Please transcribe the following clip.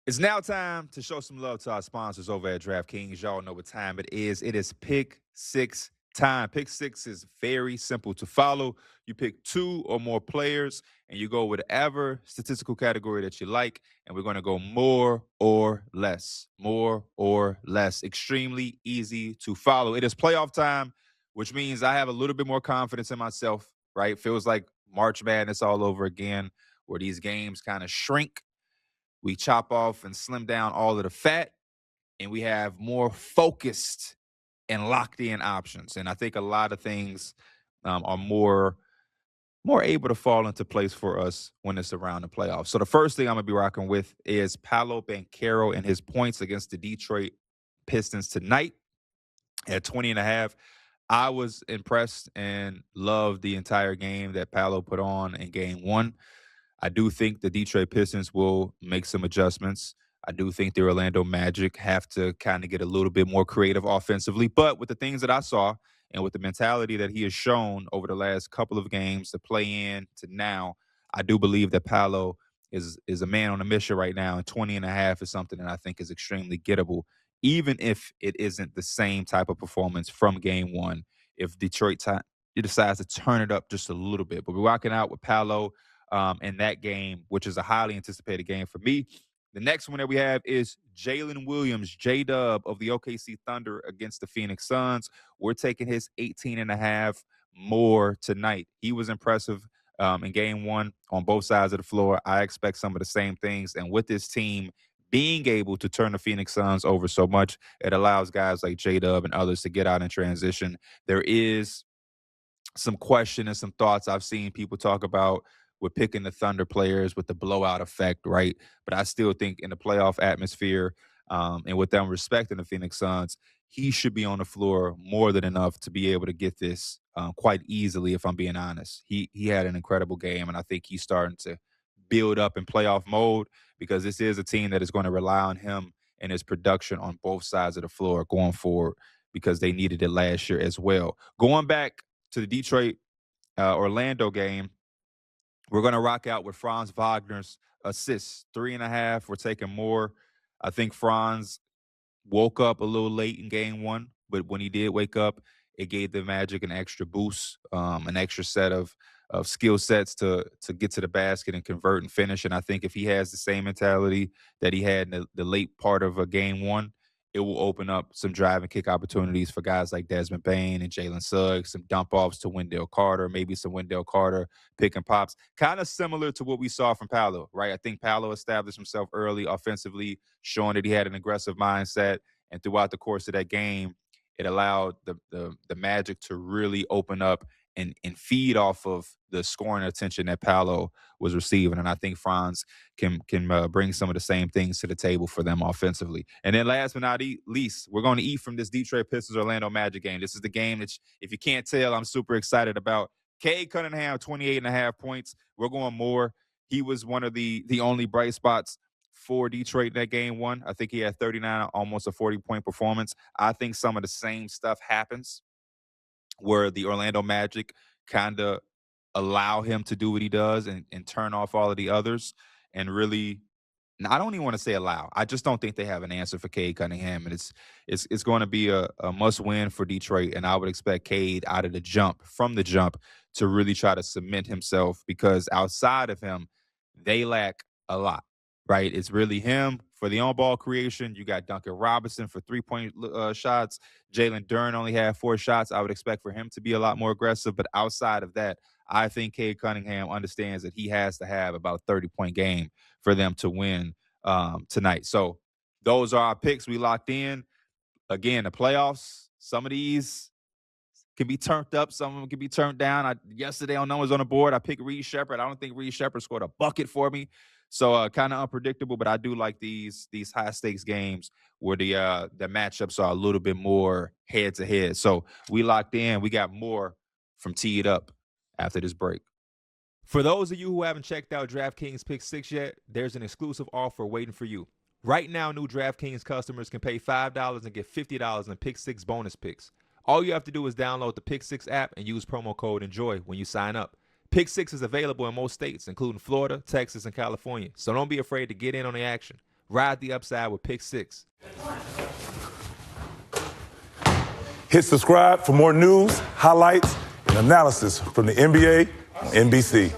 It's now time to show some love to our sponsors over at DraftKings. Y'all know what time it is. It is Pick Six time. Pick Six is very simple to follow. You pick two or more players, and you go whatever statistical category that you like, and we're going to go more or less. More or less. Extremely easy to follow. It is playoff time, which means I have a little bit more confidence in myself, right? Feels like March Madness all over again, where these games kind of shrink, we chop off and slim down all of the fat, and we have more focused and locked in options. And I think a lot of things are more able to fall into place for us when it's around the playoffs. So the first thing I'm gonna be rocking with is Paolo Banchero and his points against the Detroit Pistons tonight at 20 and a half. I was impressed and loved the entire game that Paolo put on in game one. I do think the Detroit Pistons will make some adjustments. I do think the Orlando Magic have to kind of get a little bit more creative offensively. But with the things that I saw and with the mentality that he has shown over the last couple of games to play in to now, I do believe that Paolo is a man on a mission right now. And 20 and a half is something that I think is extremely gettable, even if it isn't the same type of performance from game one. If Detroit decides to turn it up just a little bit. But we're rocking out with Paolo in that game, which is a highly anticipated game for me. The next one that we have is Jalen Williams, J-Dub of the OKC Thunder against the Phoenix Suns. We're taking his 18 and a half more tonight. He was impressive in game one on both sides of the floor. I expect some of the same things. And with this team being able to turn the Phoenix Suns over so much, it allows guys like J-Dub and others to get out in transition. There is some question and some thoughts I've seen people talk about with picking the Thunder players with the blowout effect, right? But I still think in the playoff atmosphere and with them respecting the Phoenix Suns, he should be on the floor more than enough to be able to get this quite easily, if I'm being honest. He had an incredible game, and I think he's starting to build up in playoff mode because this is a team that is going to rely on him and his production on both sides of the floor going forward because they needed it last year as well. Going back to the Detroit Orlando game, we're going to rock out with Franz Wagner's assists, 3.5. We're taking more. I think Franz woke up a little late in game one, but when he did wake up, it gave the Magic an extra boost, an extra set of skill sets to get to the basket and convert and finish. And I think if he has the same mentality that he had in the late part of a game one, it will open up some drive and kick opportunities for guys like Desmond Bain and Jalen Suggs, some dump offs to Wendell Carter, maybe some Wendell Carter pick and pops, kind of similar to what we saw from Paolo, right? I think Paolo established himself early offensively, showing that he had an aggressive mindset. And throughout the course of that game, it allowed the Magic to really open up and feed off of the scoring attention that Paolo was receiving. And I think Franz can bring some of the same things to the table for them offensively. And then last but not least, we're going to eat from this Detroit Pistons Orlando Magic game. This is the game that, if you can't tell, I'm super excited about. Cade Cunningham, 28 and a half points. We're going more. He was one of the only bright spots for Detroit in that game one. I think he had 39, almost a 40-point performance. I think some of the same stuff happens where the Orlando Magic kind of allow him to do what he does and turn off all of the others and really, I don't even want to say allow. I just don't think they have an answer for Cade Cunningham. And it's going to be a must win for Detroit. And I would expect Cade from the jump, to really try to cement himself because outside of him, they lack a lot, right? It's really him for the on-ball creation. You got Duncan Robinson for three-point shots. Jalen Duren only had 4 shots. I would expect for him to be a lot more aggressive. But outside of that, I think Cade Cunningham understands that he has to have about a 30-point game for them to win tonight. So those are our picks. We locked in. Again, the playoffs, some of these can be turned up. Some of them can be turned down. Yesterday on Numbers on the Board, I picked Reed Shepherd. I don't think Reed Shepherd scored a bucket for me. So kind of unpredictable, but I do like these high stakes games where the matchups are a little bit more head to head. So we locked in. We got more from Tee It Up after this break. For those of you who haven't checked out DraftKings Pick 6 yet, there's an exclusive offer waiting for you. Right now, new DraftKings customers can pay $5 and get $50 in Pick 6 bonus picks. All you have to do is download the Pick 6 app and use promo code ENJOY when you sign up. Pick 6 is available in most states, including Florida, Texas, and California, so don't be afraid to get in on the action. Ride the upside with Pick 6. Hit subscribe for more news, highlights, and analysis from the NBA on NBC.